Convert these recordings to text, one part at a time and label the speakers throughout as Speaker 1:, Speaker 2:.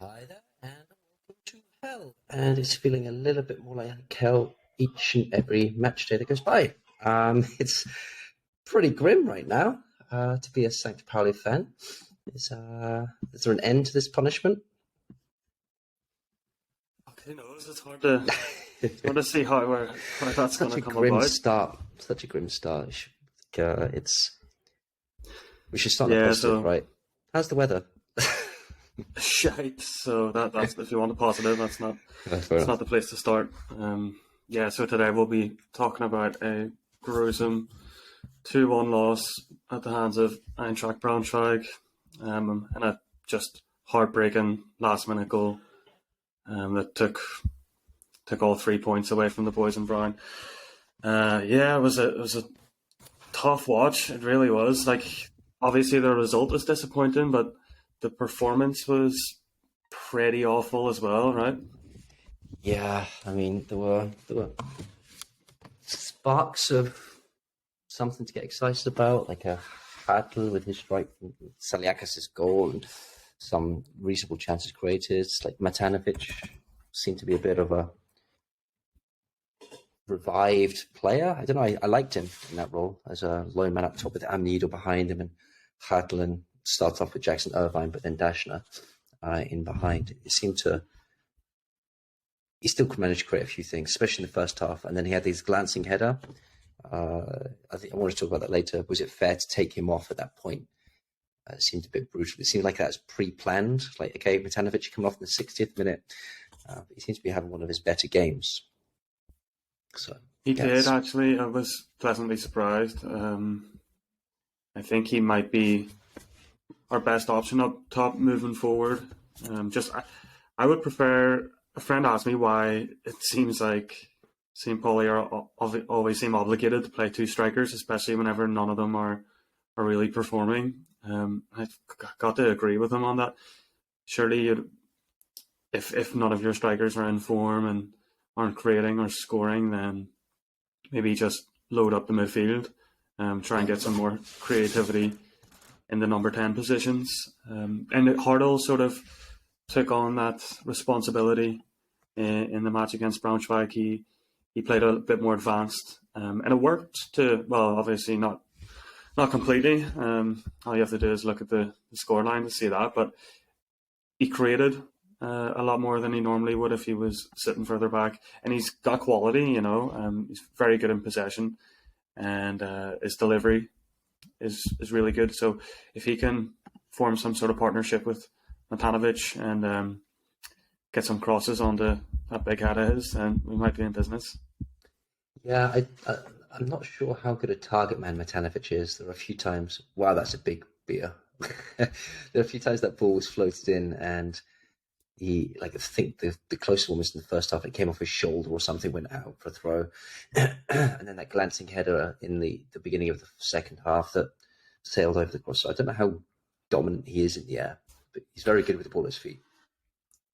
Speaker 1: Hi there, and welcome to Hell. And it's feeling a little bit more like hell each and every match day that goes by. It's pretty grim right now to be a St Pauli fan. Is there an end to this punishment?
Speaker 2: Who knows? It's hard to see how that's going
Speaker 1: Such
Speaker 2: to
Speaker 1: a
Speaker 2: come
Speaker 1: grim
Speaker 2: about.
Speaker 1: start. Such a grim start. We should start on a
Speaker 2: Yeah,
Speaker 1: positive,
Speaker 2: so
Speaker 1: right? How's the weather?
Speaker 2: shite. So that's if you want a positive,
Speaker 1: Fair
Speaker 2: that's
Speaker 1: enough.
Speaker 2: not the place to start. Yeah. So today we'll be talking about a gruesome 2-1 loss at the hands of Eintracht Braunschweig, and a just heartbreaking last-minute goal that took all 3 points away from the boys in brown. Yeah, it was a tough watch. It really was. Like, obviously the result was disappointing, but the performance was pretty awful as well, right?
Speaker 1: Yeah, I mean there were sparks of something to get excited about, like a Hadl with his strike from Saliakis' goal and some reasonable chances created. Like Matanovic seemed to be a bit of a revived player. I don't know. I liked him in that role as a lone man up top with Amnido behind him and Hadl, and starts off with Jackson Irvine, but then Dashner in behind. It seemed to. He still could manage to create a few things, especially in the first half. And then he had this glancing header. I think I want to talk about that later. Was it fair to take him off at that point? It seemed a bit brutal. It seemed like that was pre-planned. Like, okay, Matanovic coming off in the 60th minute. But he seems to be having one of his better games. So
Speaker 2: He did
Speaker 1: yes,
Speaker 2: actually. I was pleasantly surprised. I think he might be our best option up top moving forward. I would prefer. A friend asked me why it seems like St Pauli always seem obligated to play two strikers, especially whenever none of them are really performing. I've got to agree with him on that. Surely, if none of your strikers are in form and aren't creating or scoring, then maybe just load up the midfield, try and get some more creativity in the number 10 positions. And Hartle sort of took on that responsibility in the match against Braunschweig. He played a bit more advanced, and it worked to, well, obviously not completely. All you have to do is look at the scoreline to see that, but he created a lot more than he normally would if he was sitting further back. And he's got quality, he's very good in possession, and his delivery is really good. So if he can form some sort of partnership with Matanovic and get some crosses onto that big head of his, then we might be in business.
Speaker 1: yeah. I'm not sure how good a target man Matanovic is. There are a few times. Wow, that's a big beer. There are a few times that ball was floated in, and I think the closest one was in the first half. It came off his shoulder or something, went out for a throw, and then that glancing header in the beginning of the second half that sailed over the cross. So I don't know how dominant he is in the air, but he's very good with the ball at his feet.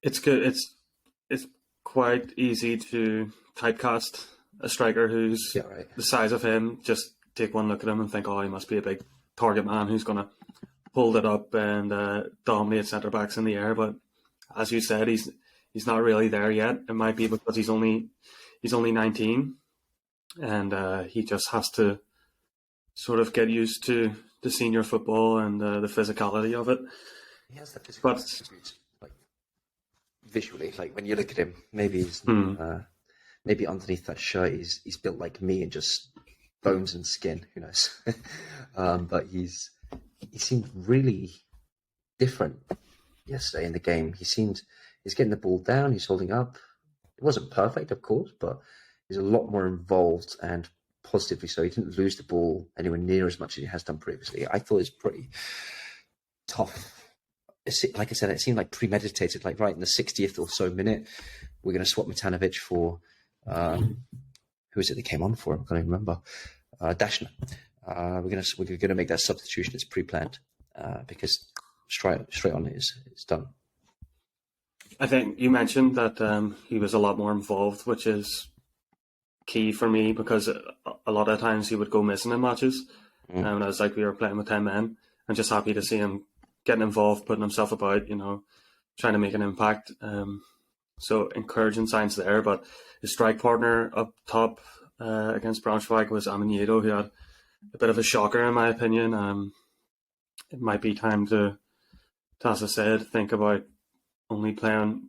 Speaker 2: It's good. It's quite easy to typecast a striker who's
Speaker 1: Yeah, right.
Speaker 2: the size of him. Just take one look at him and think, oh, he must be a big target man who's going to hold it up and dominate centre backs in the air. But as you said, he's not really there yet. It might be because he's only 19, and he just has to sort of get used to the senior football and the physicality of it.
Speaker 1: He has that physical
Speaker 2: But
Speaker 1: attribute, like visually. Like when you look at him,
Speaker 2: hmm,
Speaker 1: maybe underneath that shirt, he's built like me and just bones and skin. Who knows? But he seemed really different yesterday in the game. He's getting the ball down, he's holding up. It wasn't perfect, of course, but he's a lot more involved and positively so. He didn't lose the ball anywhere near as much as he has done previously. I thought it was pretty tough. Like I said, it seemed like premeditated. Like right in the 60th or so minute, we're going to swap Matanovic for who is it that came on for him? I can't even remember. Dashner. We're gonna make that substitution. It's pre-planned because straight on it's done.
Speaker 2: I think you mentioned that he was a lot more involved, which is key for me because a lot of times he would go missing in matches. And I was like, we were playing with 10 men. I'm just happy to see him getting involved, putting himself about, trying to make an impact. So encouraging signs there, but his strike partner up top against Braunschweig was Aminiero, who had a bit of a shocker in my opinion. It might be time to, as I said, think about only playing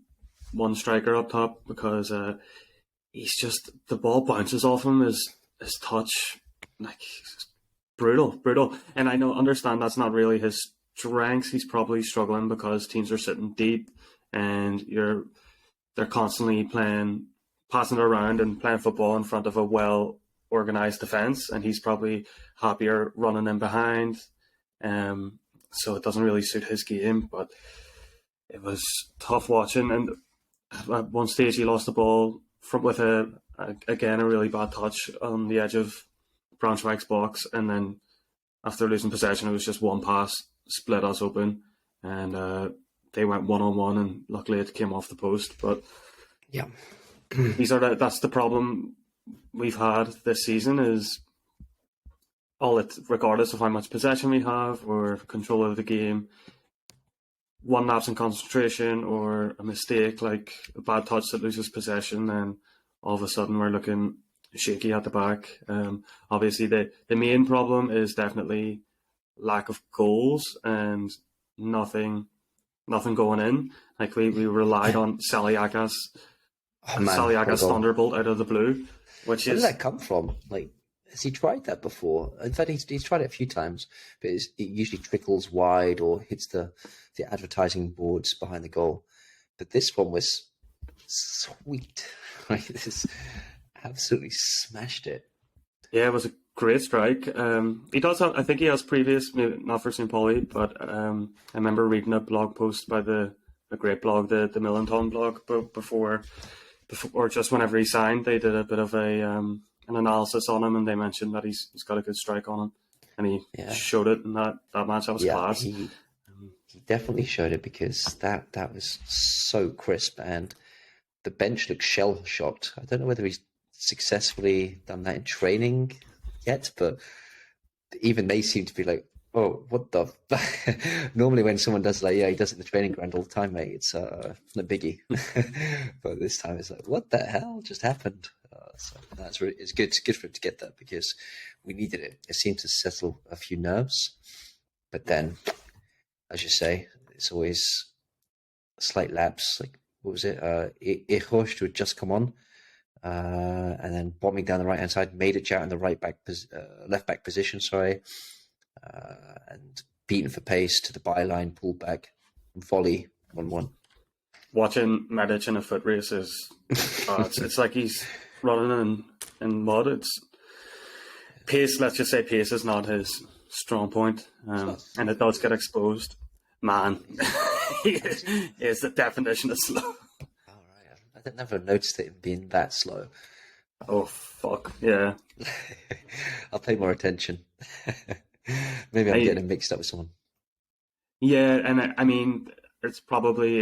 Speaker 2: one striker up top, because he's just, the ball bounces off him, his touch, like, brutal. And I understand that's not really his strengths. He's probably struggling because teams are sitting deep and they're constantly passing it around and playing football in front of a well organized defense, and he's probably happier running in behind. So it doesn't really suit his game, but it was tough watching. And at one stage he lost the ball with a really bad touch on the edge of Braunschweig's box, and then after losing possession, it was just one pass split us open, and they went 1-on-1, and luckily it came off the post. But
Speaker 1: yeah,
Speaker 2: that's the problem we've had this season, is regardless of how much possession we have or control of the game, one lapse in concentration or a mistake, like a bad touch that loses possession, then all of a sudden we're looking shaky at the back. Obviously, the main problem is definitely lack of goals and nothing going in. Like we relied on Saliakas thunderbolt out of the blue, which
Speaker 1: Where
Speaker 2: is...
Speaker 1: did that come from? Like, has he tried that before? In fact, he's tried it a few times, but it usually trickles wide or hits the advertising boards behind the goal. But this one was sweet. Like, this absolutely smashed it.
Speaker 2: Yeah, it was a great strike. He does have, I think he has previous, maybe not for St Pauli, but I remember reading a blog post by a great blog, the Millenton blog, before or just whenever he signed, they did a bit of an analysis on him, and they mentioned that he's got a good strike on him, and he showed it in that match. That was class.
Speaker 1: He definitely showed it, because that was so crisp, and the bench looked shell shocked. I don't know whether he's successfully done that in training yet, but even they seem to be like, oh, what the... Normally when someone does he does it in the training ground all the time, mate, it's a biggie. But this time it's like, what the hell just happened? So that's really, it's good for him to get that, because we needed it. It seemed to settle a few nerves, but then, as you say, it's always a slight lapse. Like, what was it? Ehosh had just come on, and then bombing down the right hand side, made it out in the left back position. And beaten for pace to the byline, pulled back, volley, 1-1.
Speaker 2: Watching Medic in a foot race is it's like he's running in mud. It's pace. Let's just say pace is not his strong point, and it does get exposed. Man, he is the definition of slow.
Speaker 1: All right, I never noticed it being that slow.
Speaker 2: Oh fuck yeah!
Speaker 1: I'll pay more attention. Maybe I'm getting mixed up with someone. Yeah,
Speaker 2: and I mean, it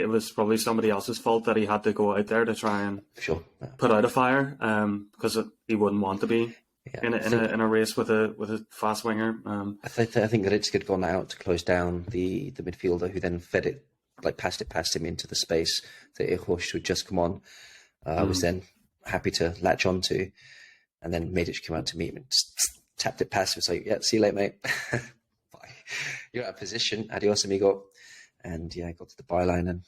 Speaker 2: was probably somebody else's fault that he had to go out there to try and put out a fire, because he wouldn't want to be in a race with a fast winger.
Speaker 1: I think that it's had gone out to close down the midfielder, who then fed it, like passed it past him into the space that Ehosh had just come on. Was then happy to latch onto, and then Medic came out to meet him and tapped it past him. It's like, yeah, see you later, mate. Bye. You're out of position. Adios, amigo. And I got to the byline and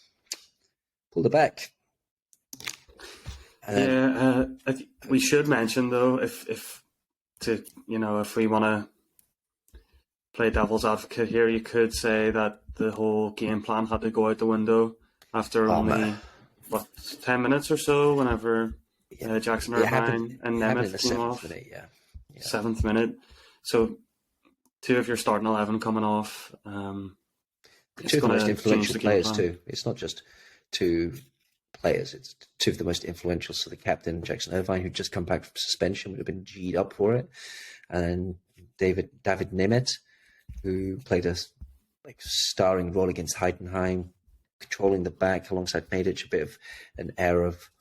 Speaker 1: pulled it back.
Speaker 2: We should mention though, if we want to play devil's advocate here, you could say that the whole game plan had to go out the window after only 10 minutes or so, whenever Jackson Irvine and Nemeth came off.
Speaker 1: Minute,
Speaker 2: 7th minute. So 2 of your starting 11 coming off.
Speaker 1: Two of the most influential players too. It's not just 2 players, it's 2 of the most influential. So the captain, Jackson Irvine, who'd just come back from suspension, would have been G'd up for it. And then David Nemeth, who played a starring role against Heidenheim, controlling the back alongside Medic, a bit of an air of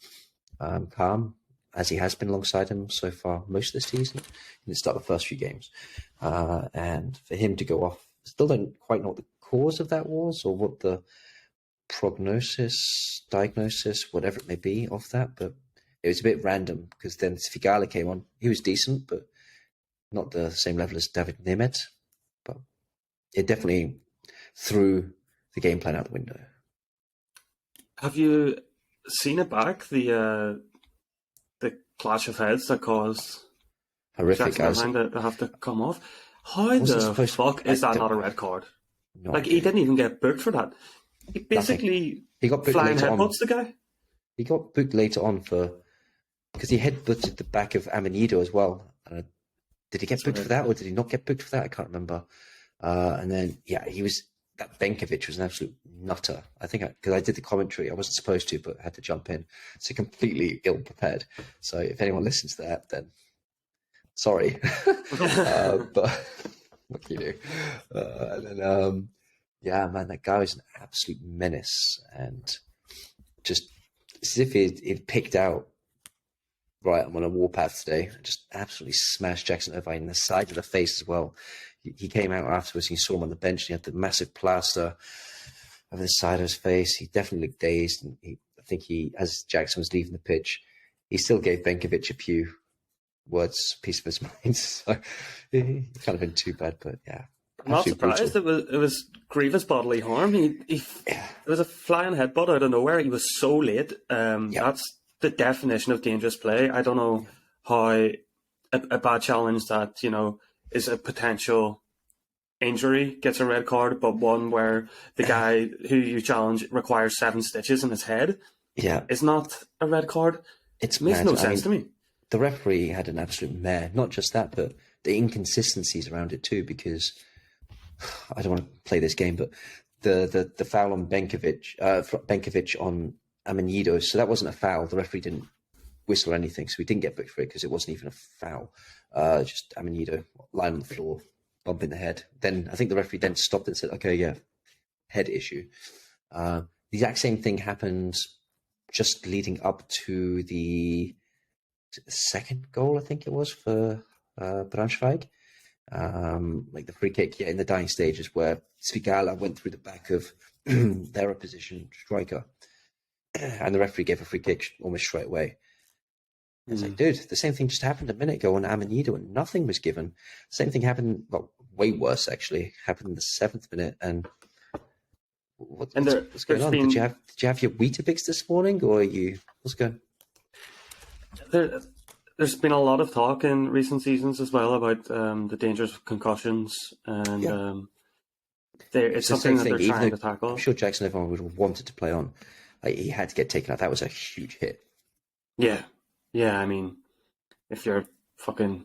Speaker 1: calm, as he has been alongside him so far most of the season. He didn't start the first few games. And for him to go off, still don't quite know what the cause of that was, or what the diagnosis, whatever it may be of that, but it was a bit random because then Svigala came on. He was decent, but not the same level as David Nemeth. But it definitely threw the game plan out the window.
Speaker 2: Have you seen it back? The clash of heads that caused
Speaker 1: Horrific.
Speaker 2: Jackson to have to come off. How the fuck is that not a red card? He didn't even get booked for that. He basically
Speaker 1: he got booked
Speaker 2: flying
Speaker 1: later
Speaker 2: headbutts the guy.
Speaker 1: He got booked later on because he headbutted the back of Amanido as well. Did he get booked for that, or did he not get booked for that? I can't remember. And then that Benkovic was an absolute nutter. I think because I did the commentary, I wasn't supposed to, but had to jump in, so completely ill prepared. So if anyone listens to that, then sorry, but what can you do? And then man, that guy was an absolute menace, and just as if he'd picked out, right, I'm on a warpath today, just absolutely smashed Jackson Irvine in the side of the face as well. He came out afterwards, and you saw him on the bench, and he had the massive plaster over the side of his face. He definitely looked dazed, and I think as Jackson was leaving the pitch, he still gave Benkovic a few words, piece of his mind. So he can't have been too bad, but yeah.
Speaker 2: I'm not surprised. Brutal. It was grievous bodily harm. It was a flying headbutt out of nowhere. He was so late. That's the definition of dangerous play. I don't know how a bad challenge that, is a potential injury gets a red card, but one where the guy who you challenge requires 7 stitches in his head is not a red card. It makes no sense to me.
Speaker 1: The referee had an absolute mare. Not just that, but the inconsistencies around it too, because I don't want to play this game, but the foul on Benkovic on Amanido, so that wasn't a foul. The referee didn't whistle or anything, so we didn't get booked for it because it wasn't even a foul. Just Amanido lying on the floor, bumping the head. Then I think the referee then stopped and said, okay, yeah, head issue. The exact same thing happened just leading up to the second goal, I think it was, for Braunschweig. Like the free kick in the dying stages where Svigala went through the back of their opposition striker, and the referee gave a free kick almost straight away. It's like, dude, the same thing just happened a minute ago on Amanido and nothing was given. Same thing happened, well, way worse actually, happened in the 7th minute. And what's going on? Did you have your Weetabix this morning, or what's going
Speaker 2: on? There's been a lot of talk in recent seasons as well about the dangers of concussions, and it's something that they're trying to tackle.
Speaker 1: I'm sure Jackson Irvine would have wanted to play on. He had to get taken out. That was a huge hit.
Speaker 2: Yeah, I mean, if you're fucking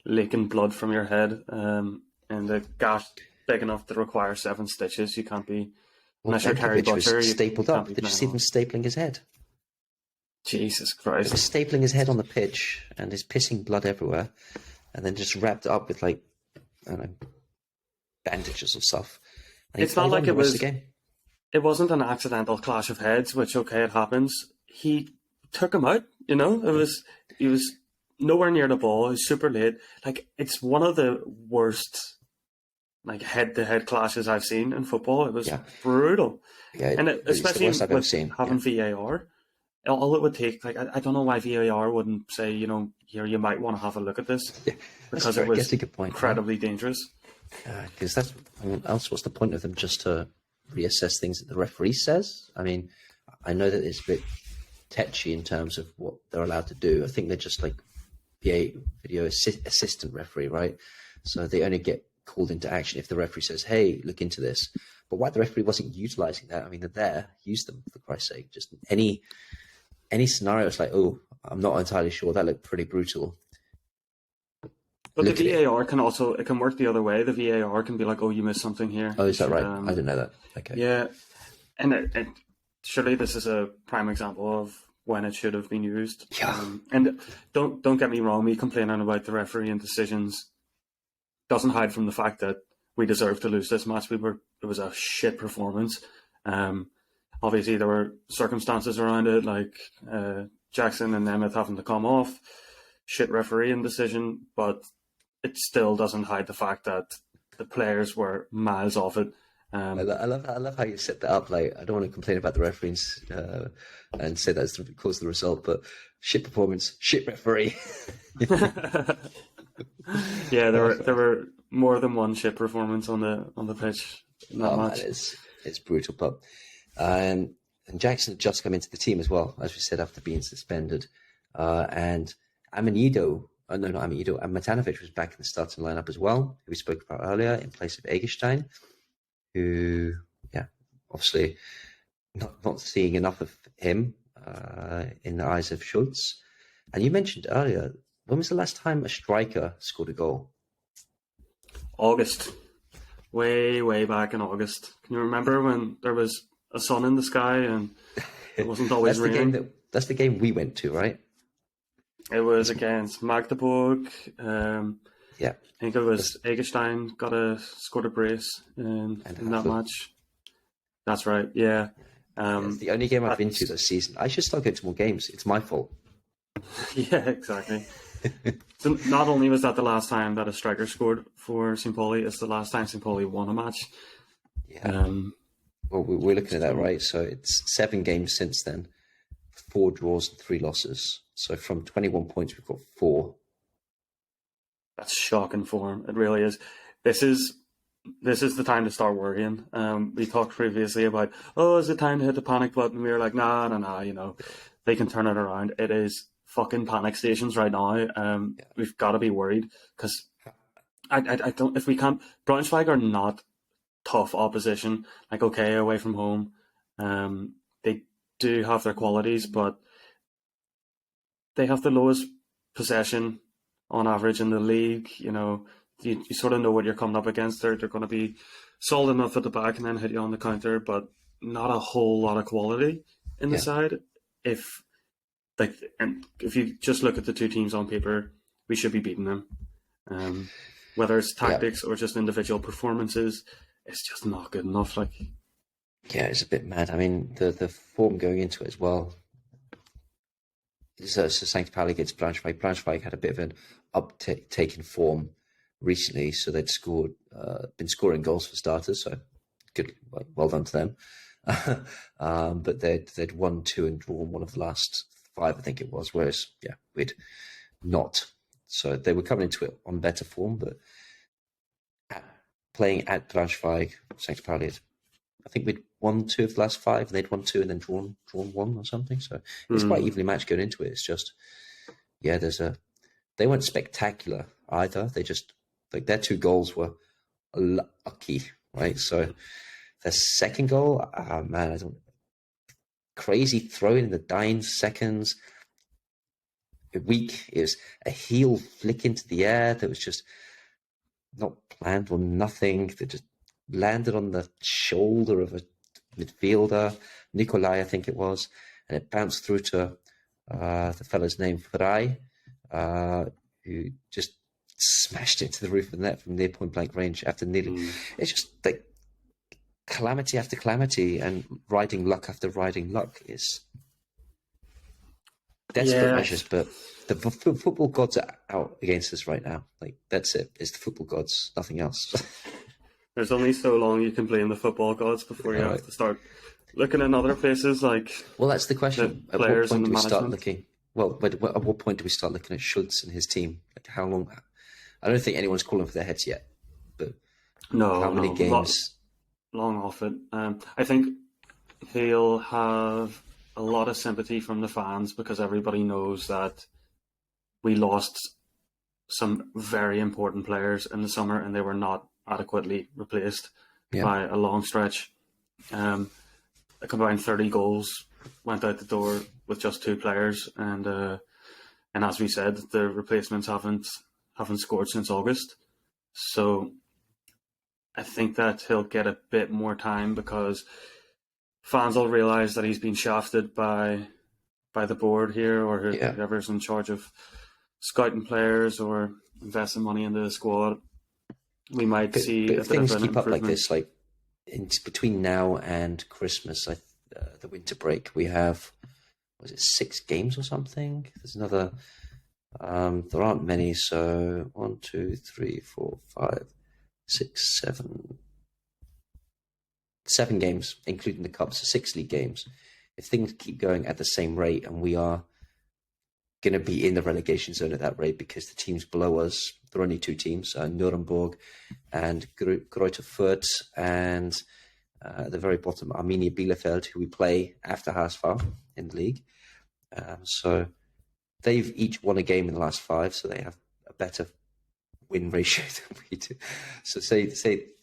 Speaker 2: leaking blood from your head and the gash big enough to require 7 stitches, you can't be, unless you're Terry Butcher.
Speaker 1: Stapled up. Did you see them stapling his head?
Speaker 2: Jesus Christ.
Speaker 1: He was stapling his head on the pitch and he's pissing blood everywhere, and then just wrapped it up with, like, I don't know, bandages or stuff. And
Speaker 2: it's not like it wasn't an accidental clash of heads, which, okay, it happens. He took him out, he was nowhere near the ball. He was super late. Like, it's one of the worst, like, head-to-head clashes I've seen in football. It was brutal.
Speaker 1: Yeah,
Speaker 2: and especially with having VAR. All it would take, like, I don't know why VAR wouldn't say, here, you might want to have a look at this, because it was incredibly dangerous.
Speaker 1: Because what's the point of them just to reassess things that the referee says? I mean, I know that it's a bit tetchy in terms of what they're allowed to do. I think they're just like video assistant referee, right? So they only get called into action if the referee says, hey, look into this. But why the referee wasn't utilizing that? I mean, they're there, use them, for Christ's sake. Just any scenario, it's like, oh, I'm not entirely sure, that looked pretty brutal.
Speaker 2: But the VAR can work the other way. The VAR can be like, oh, you missed something here.
Speaker 1: Oh, is that right? I didn't know that. Okay.
Speaker 2: Yeah. And surely this is a prime example of when it should have been used.
Speaker 1: Yeah.
Speaker 2: And don't get me wrong, me complaining about the referee and decisions doesn't hide from the fact that we deserved to lose this match. It was a shit performance. Obviously there were circumstances around it, like Jackson and Nemeth having to come off, shit refereeing decision, but it still doesn't hide the fact that the players were miles off it.
Speaker 1: I love how you set that up. Like, I don't want to complain about the referees and say that's caused the result, but shit performance, shit referee.
Speaker 2: Yeah, there were more than one shit performance on the pitch in that match.
Speaker 1: Man, it's brutal. But and Jackson had just come into the team as well, as we said, after being suspended. And Amanido, no, not Amanido, and Matanovic was back in the starting lineup as well, who we spoke about earlier, in place of Eggestein, who, yeah, obviously not seeing enough of him in the eyes of Schultz. And you mentioned earlier, when was the last time a striker scored a goal?
Speaker 2: August. Way back in August. Can you remember when there was a sun in the sky and it wasn't always raining?
Speaker 1: That's the game we went to, right?
Speaker 2: It was against Magdeburg.
Speaker 1: Yeah.
Speaker 2: I think it was Eggestein scored a brace in that match. That's right, yeah.
Speaker 1: It's the only game I've been to this season. I should start going to more games. It's my fault.
Speaker 2: Yeah, exactly. So not only was that the last time that a striker scored for St Pauli, it's the last time St Pauli won a match.
Speaker 1: Yeah. Well, we're looking at that, right? So it's 7 games since then, 4 draws and 3 losses. So from 21 points, we've got 4.
Speaker 2: That's shocking form. It really is. This is the time to start worrying. We talked previously about, is it time to hit the panic button? We were like, nah, they can turn it around. It is fucking panic stations right now. We've got to be worried because I don't. If we can't, Braunschweig are not tough opposition. Like, okay, away from home, they do have their qualities, but they have the lowest possession on average in the league. You sort of know what you're coming up against. They're going to be solid enough at the back and then hit you on the counter, but not a whole lot of quality in the side. If you just look at the two teams on paper, we should be beating them. Whether it's tactics or just individual performances, it's just not good enough.
Speaker 1: Yeah, it's a bit mad. I mean, the form going into it as well. So St Pauli against Braunschweig. Braunschweig had a bit of an uptake in form recently, so they'd been scoring goals for starters. So good, well done to them. But they'd won 2 and drawn 1 of the last 5, I think it was. Whereas, we'd not. So they were coming into it on better form, but playing at Braunschweig, St Pauli, I think we'd won 2 of the last 5, and they'd won 2 and then drawn 1 or something. So it's quite evenly matched going into it. It's just, they weren't spectacular either. They just, their 2 goals were lucky, right? So their second goal, crazy throw in the dying seconds. Weak. It was a heel flick into the air that was just not planned or nothing. That just landed on the shoulder of a midfielder, Nikolai, I think it was, and it bounced through to the fellow's name, Frey, who just smashed it to the roof of the net from near point blank range after nearly. It's just like calamity after calamity and riding luck after riding luck is desperate measures, but the football gods are out against us right now. Like, that's it. It's the football gods, nothing else.
Speaker 2: There's only so long you can blame the football gods before you have to start looking in other places. Well,
Speaker 1: that's the question. At what point do we start looking? Well, at what point do we start looking at Schultz and his team? Like, how long? I don't think anyone's calling for their heads yet. But how many games?
Speaker 2: Long off it. I think he'll have a lot of sympathy from the fans because everybody knows that we lost some very important players in the summer and they were not adequately replaced by a long stretch. A combined 30 goals went out the door with just 2 players, and as we said, the replacements haven't scored since August. So I think that he'll get a bit more time because fans will realise that he's been shafted by the board here or whoever's in charge of scouting players or investing money into the squad. We might see
Speaker 1: but
Speaker 2: a
Speaker 1: if
Speaker 2: bit
Speaker 1: things
Speaker 2: of an
Speaker 1: keep up like this,
Speaker 2: improvement.
Speaker 1: between now and Christmas, the winter break, we have, was it 6 games or something? There's another. There aren't many, so 1, 2, 3, 4, 5, 6, 7. 7 games, including the Cups, 6 league games. If things keep going at the same rate, and we are going to be in the relegation zone at that rate, because the teams below us, there are only 2 teams, Nuremberg and Greuther Fürth, and at the very bottom, Arminia Bielefeld, who we play after HSV in the league. So they've each won a game in the last 5, so they have a better win ratio than we do. So say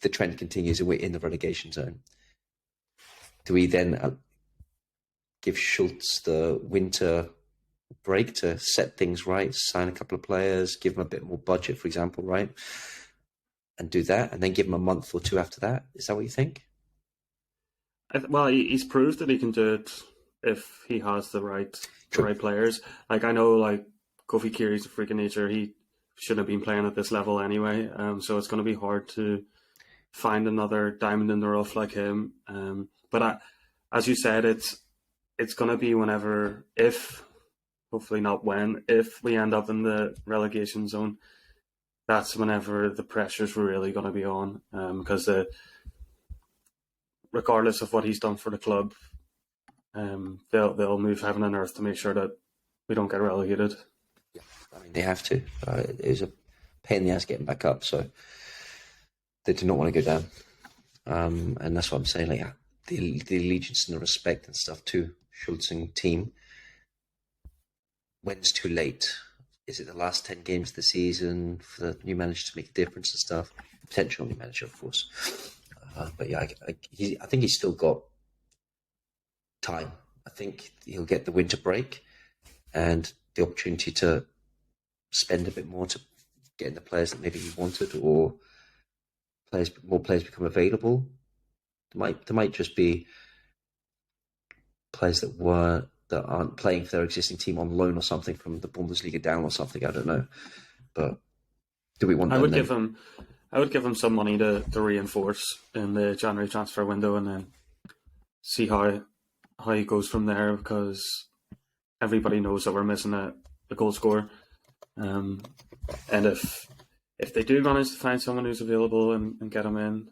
Speaker 1: the trend continues and we're in the relegation zone. Do we then give Schultz the winter break to set things right, sign a couple of players, give him a bit more budget, for example, right? And do that, and then give him a month or 2 after that? Is that what you think?
Speaker 2: Well, he's proved that he can do it if he has the right players. Like, I know, like, Kofi Kiri's a freak of nature. He shouldn't have been playing at this level anyway. So it's going to be hard to find another diamond in the rough like him. But as you said, it's going to be whenever, if, hopefully not when, if we end up in the relegation zone, that's whenever the pressure's really going to be on. Because regardless of what he's done for the club, they'll move heaven and earth to make sure that we don't get relegated.
Speaker 1: Yeah, I mean, they have to. It was a pain in the ass getting back up, so they do not want to go down. And that's what I'm saying. Like, the allegiance and the respect and stuff to Schultz and team. When's too late? Is it the last 10 games of the season for the new manager to make a difference and stuff? Potential new manager, of course. But yeah, I think he's still got time. I think he'll get the winter break and the opportunity to spend a bit more to get in the players that maybe he wanted, or more players become available. There might just be players that aren't playing for their existing team on loan or something from the Bundesliga down or something. I don't know, but do we want? I would
Speaker 2: give him some money to reinforce in the January transfer window, and then see how he goes from there, because everybody knows that we're missing a goal scorer. And if they do manage to find someone who's available and get him in,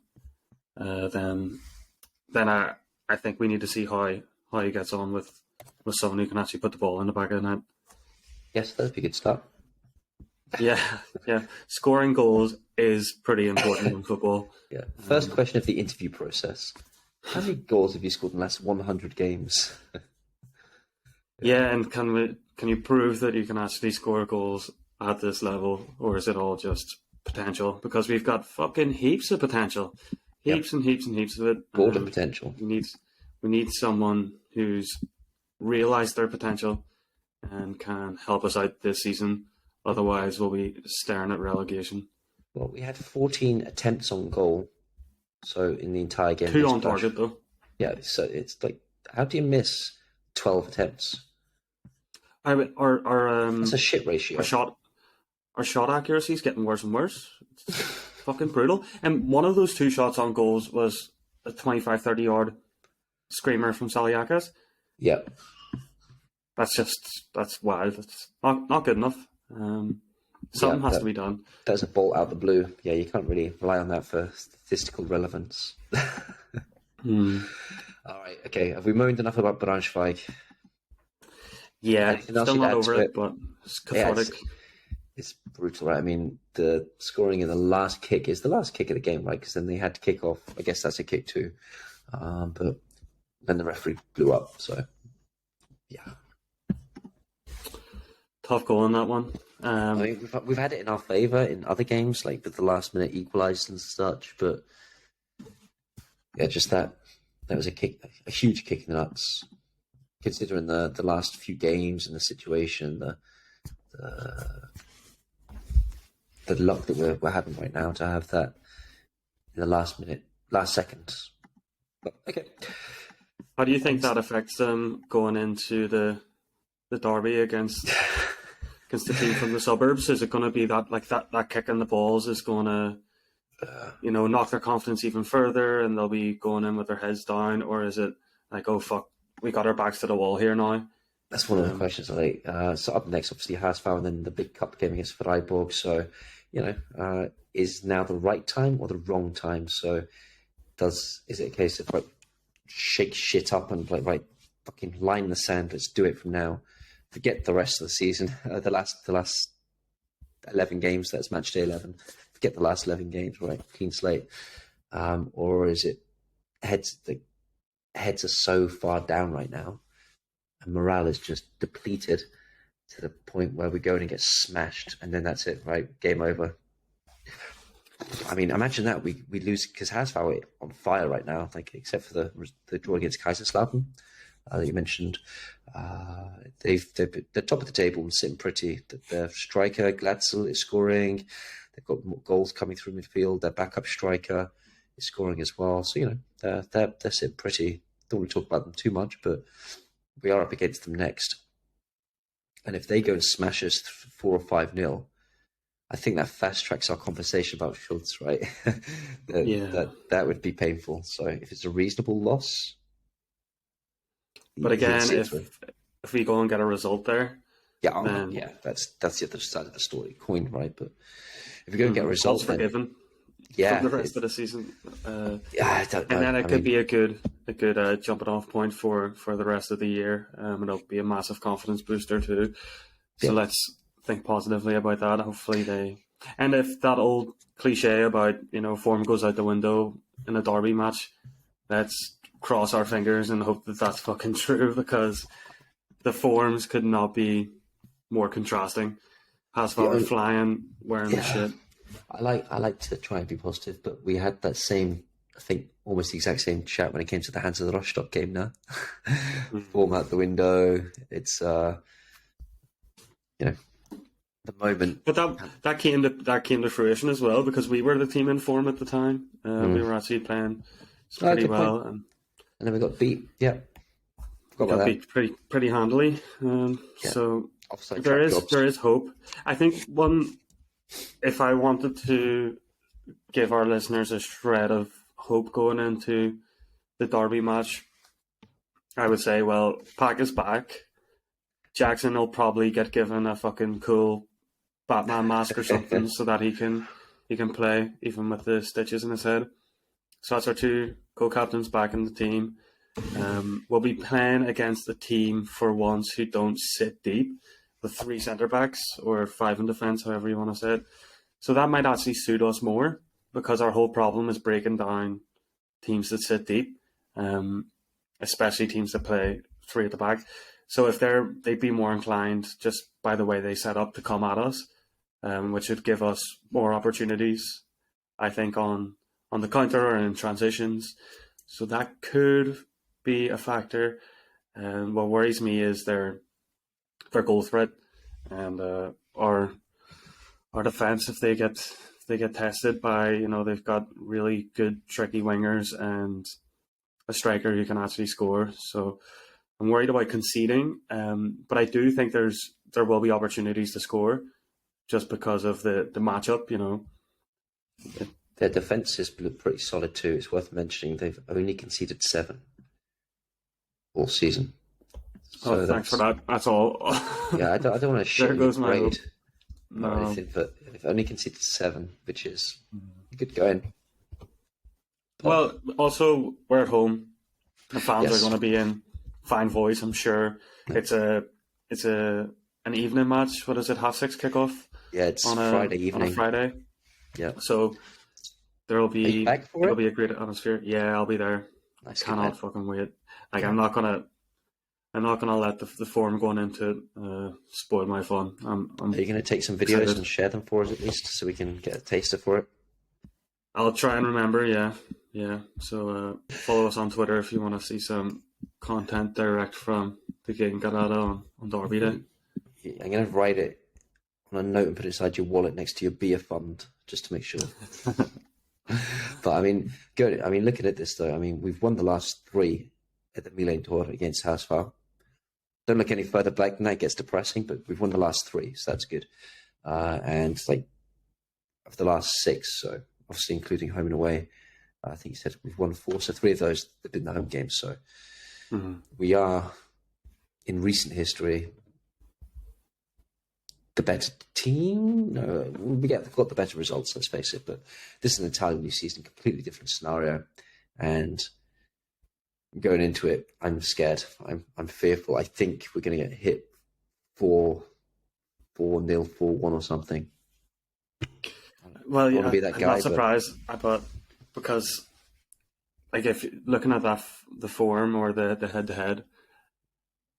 Speaker 2: then I think we need to see how he gets on with someone who can actually put the ball in the back of the net.
Speaker 1: Yes, that'd be a good start.
Speaker 2: Yeah. Scoring goals is pretty important in football.
Speaker 1: Yeah. First question of the interview process: how many goals have you scored in the last 100 games?
Speaker 2: Yeah, and can you prove that you can actually score goals at this level, or is it all just potential? Because we've got fucking heaps of potential, heaps and heaps and heaps of it.
Speaker 1: Golden potential.
Speaker 2: We need someone who's realised their potential and can help us out this season. Otherwise, we'll be staring at relegation.
Speaker 1: Well, we had 14 attempts on goal, so in the entire game.
Speaker 2: 2 on target, though.
Speaker 1: Yeah, so it's like, how do you miss 12 attempts? That's a shit ratio.
Speaker 2: Our shot accuracy is getting worse and worse. It's fucking brutal. And one of those 2 shots on goals was a 25-30 yard screamer from Saliakas.
Speaker 1: Yeah.
Speaker 2: That's wild. It's not good enough. Something has to be done.
Speaker 1: That's a bolt out the blue. Yeah, you can't really rely on that for statistical relevance. All right, okay. Have we moaned enough about Braunschweig?
Speaker 2: Yeah, still not over it, but it's cathartic.
Speaker 1: Yeah, it's brutal, right? I mean, the scoring in the last kick is the last kick of the game, right? Because then they had to kick off. I guess that's a kick too. But then the referee blew up, so yeah.
Speaker 2: Tough goal in that one.
Speaker 1: I mean, we've had it in our favour in other games, like with the last minute equalised and such, but yeah, just that was a huge kick in the nuts, considering the last few games and the situation, the luck that we're having right now to have that in the last seconds. But okay.
Speaker 2: How do you think that affects them going into the derby against the team from the suburbs? Is it going to be that kick in the balls is going to knock their confidence even further, and they'll be going in with their heads down, or is it like, oh fuck, we got our backs to the wall here now?
Speaker 1: That's one of the questions. So up next, obviously, HSV, and then the big cup game against Freiburg. So is now the right time or the wrong time? So is it a case of like shake shit up and like right, fucking line in the sand, let's do it from now, forget the rest of the season, the last 11 games, that's match day 11, forget the last 11 games, right, clean slate, or is it the heads are so far down right now and morale is just depleted to the point where we go in and get smashed and then that's it, right, game over. I mean, imagine that we lose, because HSV on fire right now, like except for the draw against Kaiserslautern that you mentioned. They're top of the table and sitting pretty. Their striker Glatzel is scoring. They've got more goals coming through midfield. Their backup striker is scoring as well. So they're sitting pretty. Don't want to talk about them too much, but we are up against them next. And if they go and smash us 4 or 5-0. I think that fast tracks our conversation about Schultz, right? that would be painful. So if it's a reasonable loss,
Speaker 2: but again, if we go and get a result there,
Speaker 1: that's the other side of the story, coin, right? But if we go and get a result,
Speaker 2: forgiven,
Speaker 1: for
Speaker 2: the rest of the season,
Speaker 1: I don't know.
Speaker 2: And then it could be a good jumping off point for the rest of the year. It'll be a massive confidence booster too. So let's think positively about that. Hopefully and if that old cliche about form goes out the window in a derby match, let's cross our fingers and hope that that's fucking true, because the forms could not be more contrasting. Hasval flying, wearing the shit.
Speaker 1: I like to try and be positive, but we had that same, I think, almost the exact same chat when it came to the Hansa Rostock game now. Form out the window. It's the moment.
Speaker 2: But that came to fruition as well, because we were the team in form at the time. We were actually playing pretty well, and
Speaker 1: then we got beat. Yeah,
Speaker 2: got beat pretty handily. So there is hope. I think if I wanted to give our listeners a shred of hope going into the derby match, I would say, well, Pack is back. Jackson will probably get given a fucking cool Batman mask or something so that he can play even with the stitches in his head. So that's our 2 co-captains back in the team. We'll be playing against a team for once who don't sit deep, with 3 centre backs or 5 in defence, however you want to say it. So that might actually suit us more, because our whole problem is breaking down teams that sit deep, especially teams that play 3 at the back. So if they'd be more inclined, just by the way they set up, to come at us, which would give us more opportunities, I think, on the counter or in transitions. So that could be a factor. What worries me is their goal threat and our defense. If they get tested by, they've got really good tricky wingers and a striker who can actually score. So I'm worried about conceding, but I do think there will be opportunities to score, just because of the matchup.
Speaker 1: Their defence is pretty solid too. It's worth mentioning they've only conceded 7 all season. So
Speaker 2: thanks for that. That's all.
Speaker 1: Yeah, I don't want to shit
Speaker 2: goes my
Speaker 1: grade
Speaker 2: hope.
Speaker 1: or anything, but they've only conceded 7, which is good going.
Speaker 2: Well, also we're at home. The fans are going to be in fine voice, I'm sure. It's an evening match. What is it? 6:30 kickoff.
Speaker 1: Yeah, it's Friday evening.
Speaker 2: On a Friday.
Speaker 1: Yeah.
Speaker 2: So it'll be a great atmosphere. Yeah, I'll be there.
Speaker 1: Nice.
Speaker 2: Cannot fucking wait. Like, I'm not gonna let the form going into it spoil my fun.
Speaker 1: Are you gonna take some videos excited and share them for us at least, so we can get a taster for it?
Speaker 2: I'll try and remember. Yeah. So follow us on Twitter if you want to see some content direct from the game Garada on Derby Day.
Speaker 1: I'm gonna write it on a note and put it inside your wallet next to your beer fund, just to make sure. But I mean, good. I mean, looking at this though, I mean, we've won the last 3 at the Milan Tour against HSV. Don't look any further back than that, gets depressing, but we've won the last 3, so that's good. And like of the last 6, so obviously including home and away, I think you said we've won 4, so 3 of those have been the home games. So we are, in recent history, the better team. No, we've got the better results, let's face it. But this is an entirely new season, completely different scenario. and going into it, I'm scared. I'm fearful. I think we're going to get hit 4-0, 4-1 or something.
Speaker 2: Well,
Speaker 1: I want to be that
Speaker 2: I'm
Speaker 1: guy,
Speaker 2: not surprised, but because like if looking at that the form or the head to head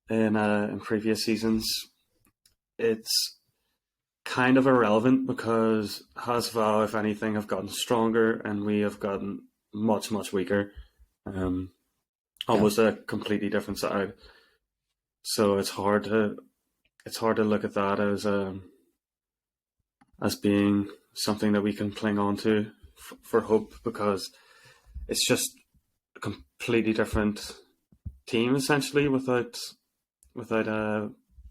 Speaker 2: in previous seasons, it's kind of irrelevant because Hasval, if anything, have gotten stronger and we have gotten much weaker. Almost a completely different side. So it's hard to look at that as being something that we can cling on to for hope, because it's just a completely different team essentially without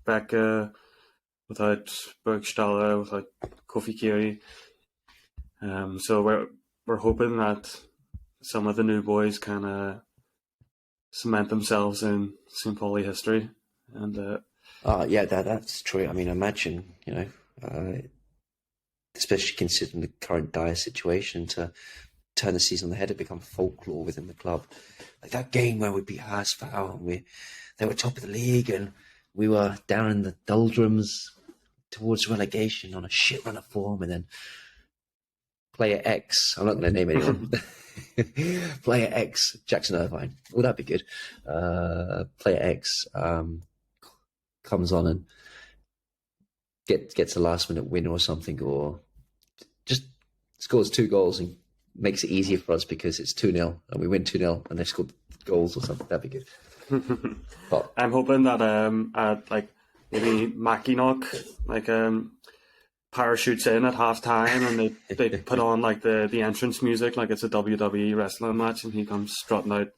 Speaker 2: Becca, without Burgstaller, without Kofi Kiri. So we're hoping that some of the new boys can cement themselves in St Pauli history, and
Speaker 1: that's true. I mean, imagine, especially considering the current dire situation, to turn the season on the head and become folklore within the club. Like that game where we beat Haasfowl and they were top of the league and we were down in the doldrums towards relegation on a shit run of form, and then player X, I'm not going to name anyone, player X, Jackson Irvine, well, that'd be good. Player X comes on and gets a last minute win or something, or just scores 2 goals and makes it easier for us because it's 2-0 and we win 2-0 and they scored goals or something. That'd be good. But
Speaker 2: I'm hoping that like maybe Mackinock parachutes in at half time and they put on like the entrance music like it's a WWE wrestling match and he comes strutting out,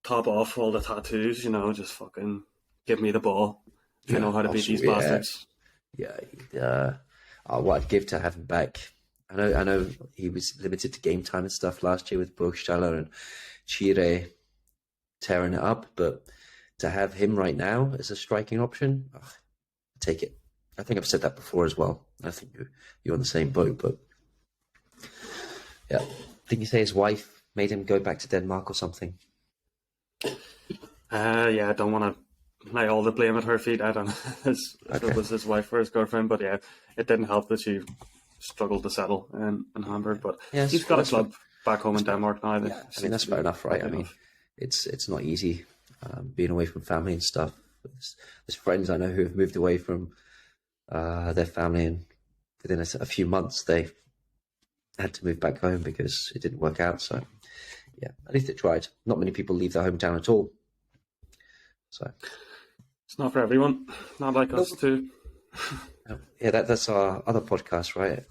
Speaker 2: top off all the tattoos, just fucking give me the ball. If you know how to beat these bastards.
Speaker 1: Yeah. What I'd give to have him back. I know he was limited to game time and stuff last year with Burgstaller and Chire tearing it up, but to have him right now as a striking option, take it. I think I've said that before as well. I think you're on the same boat, but yeah. Didn't you say his wife made him go back to Denmark or something?
Speaker 2: I don't want to lay all the blame at her feet. I don't know if it was his wife or his girlfriend, but yeah, it didn't help that she struggled to settle in Hamburg. But he's got a club back home in Denmark now.
Speaker 1: Yeah, I mean, that's fair enough, right? I mean, it's not easy being away from family and stuff. There's friends I know who have moved away from their family, and within a few months they had to move back home because it didn't work out. So yeah, at least they tried. Not many people leave their hometown at all. So
Speaker 2: it's not for everyone. Not like us too.
Speaker 1: Yeah, that's our other podcast, right?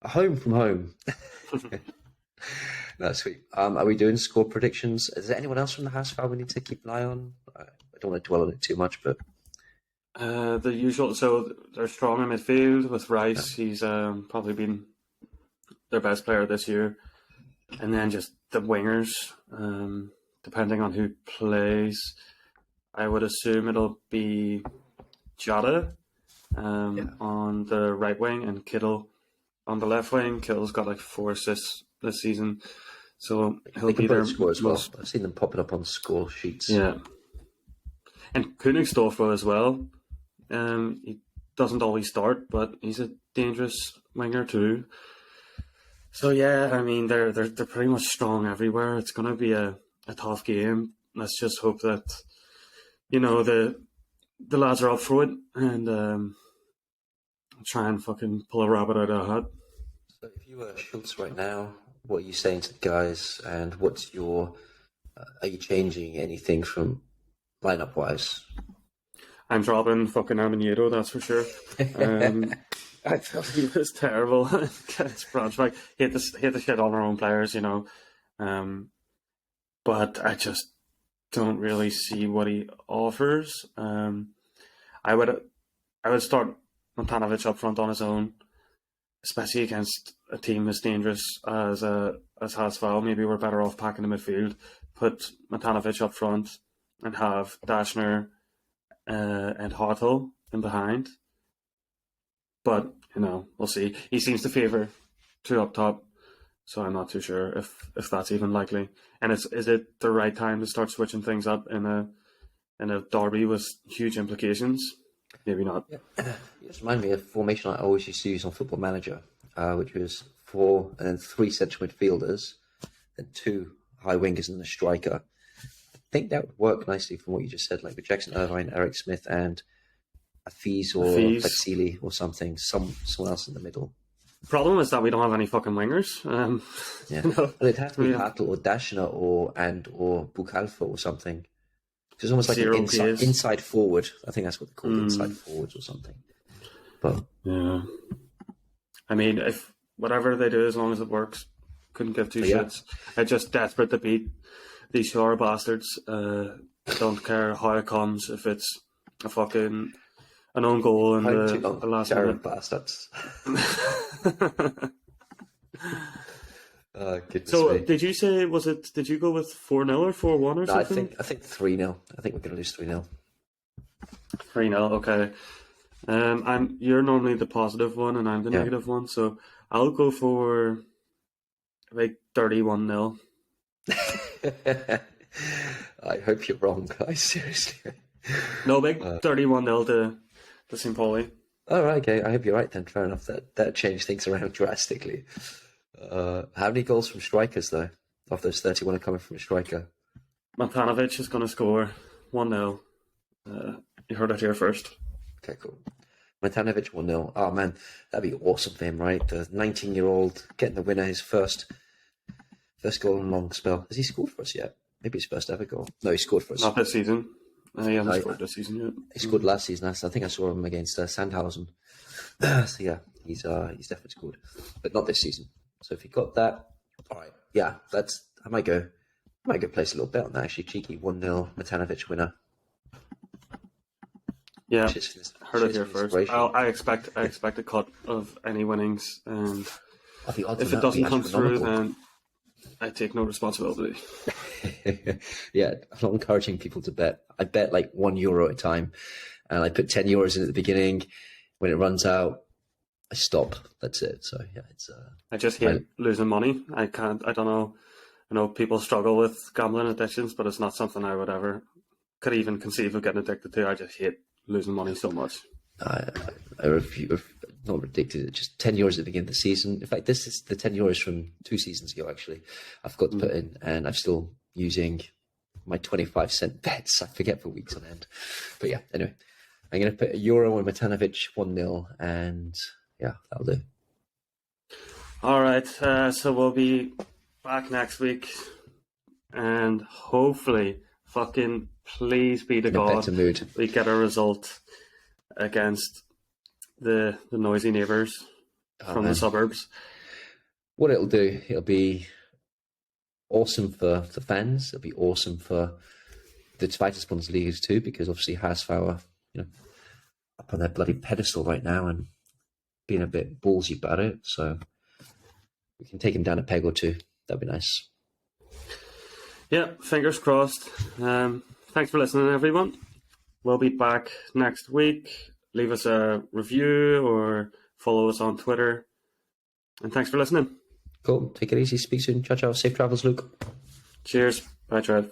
Speaker 1: Home from home. No, sweet. Are we doing score predictions? Is there anyone else from the house file we need to keep an eye on? I don't want to dwell on it too much, but
Speaker 2: the usual. So they're strong in midfield with Rice. Yeah. He's probably been their best player this year, and then just the wingers. Depending on who plays, I would assume it'll be Jota on the right wing and Kittle on the left wing. Kittle's got like 4 assists this season, so he'll be their
Speaker 1: score as well. I've seen them popping up on score sheets.
Speaker 2: Yeah, and Königsdorfer as well. He doesn't always start, but he's a dangerous winger too. So yeah, I mean they're pretty much strong everywhere. It's going to be a tough game. Let's just hope that the lads are up for it and try and fucking pull a rabbit out of a hat.
Speaker 1: So if you were Schultz right now, what are you saying to the guys, and what's your are you changing anything from lineup wise?
Speaker 2: I'm dropping fucking Arminiero, that's for sure. I thought he was terrible against Braunschweig. Hate the shit on our own players, but I just don't really see what he offers. I would start Montanovic up front on his own, especially against a team as dangerous as Haasval. Maybe we're better off packing the midfield, put Montanovic up front, and have Dashner and Hartel in behind. But we'll see. He seems to favour 2 up top, so I'm not too sure if that's even likely. And is it the right time to start switching things up in a derby with huge implications? Maybe not.
Speaker 1: Yeah. You just remind me of a formation I always used to use on Football Manager, which was 4 and then 3 central midfielders, and 2 high wingers and a striker. I think that would work nicely from what you just said, like with Jackson Irvine, Eric Smith, and Afiz or Fatsili or something, someone else in the middle.
Speaker 2: The problem is that we don't have any fucking wingers.
Speaker 1: Yeah, well, it'd have to be Hartl or Dashner or Bukalfa or something. It's almost like an inside forward. I think that's what they call it, inside forwards or something. But
Speaker 2: yeah, I mean, if whatever they do, as long as it works, couldn't give two shits. I'm just desperate to beat these Shore bastards. I don't care how it comes. If it's a fucking an own goal in the last minute.
Speaker 1: Bastards.
Speaker 2: So
Speaker 1: me.
Speaker 2: did you say did you go with 4-0 or 4-1 or something?
Speaker 1: I think 3-0. I think we're gonna lose 3-0.
Speaker 2: 3-0, okay. You're normally the positive one and I'm the negative one, so I'll go for like 31-0.
Speaker 1: I hope you're wrong, guys. Seriously.
Speaker 2: No, big 31-0 to St Pauli.
Speaker 1: Oh, right, okay. I hope you're right then. Fair enough. That changed things around drastically. How many goals from strikers though? Of those 31 are coming from a striker.
Speaker 2: Matanovic is going to score 1-0. You heard it here first.
Speaker 1: Okay, cool. Matanovic 1-0. Oh man, that'd be awesome for him, right? The 19-year-old getting the winner, his first goal in a long spell. Has he scored for us yet? Maybe his first ever goal. No, he scored for us.
Speaker 2: Not this season. He hasn't scored this season yet.
Speaker 1: He scored last season. I think I saw him against Sandhausen. So yeah, he's definitely scored, but not this season. So if he got that, all right, yeah, I might go place a little bet on that. Actually, cheeky 1-0 Matanovic winner.
Speaker 2: Yeah, heard it here first. I expect a cut of any winnings, and if it doesn't come through, then I take no responsibility.
Speaker 1: Yeah, I'm not encouraging people to bet. I bet like €1 at a time, and I put €10 in at the beginning. When it runs out, I stop. That's it. So yeah, it's.
Speaker 2: I just hate losing money. I can't. I don't know. I know people struggle with gambling addictions, but it's not something I could even conceive of getting addicted to. I just hate losing money so much.
Speaker 1: I refuse. Not addicted. Just €10 at the beginning of the season. In fact, this is the €10 from 2 seasons ago. Actually, I've got to put in, and I'm still using my 25-cent bets. I forget for weeks on end. But yeah, anyway, I'm going to put €1 on Matanovic 1-0, and yeah, that'll do.
Speaker 2: All right, so we'll be back next week, and hopefully, fucking please be to God,
Speaker 1: better mood.
Speaker 2: We get a result against the noisy neighbours from the suburbs.
Speaker 1: What it'll do, it'll be awesome for the fans. It'll be awesome for the Zweite Bundesliga too, because obviously HSV are, up on their bloody pedestal right now and being a bit ballsy about it. So we can take him down a peg or two. That'd be nice.
Speaker 2: Yeah, fingers crossed. Thanks for listening, everyone. We'll be back next week. Leave us a review or follow us on Twitter. And thanks for listening.
Speaker 1: Cool. Take it easy. Speak soon. Ciao, ciao. Safe travels, Luke.
Speaker 2: Cheers. Bye, Trev.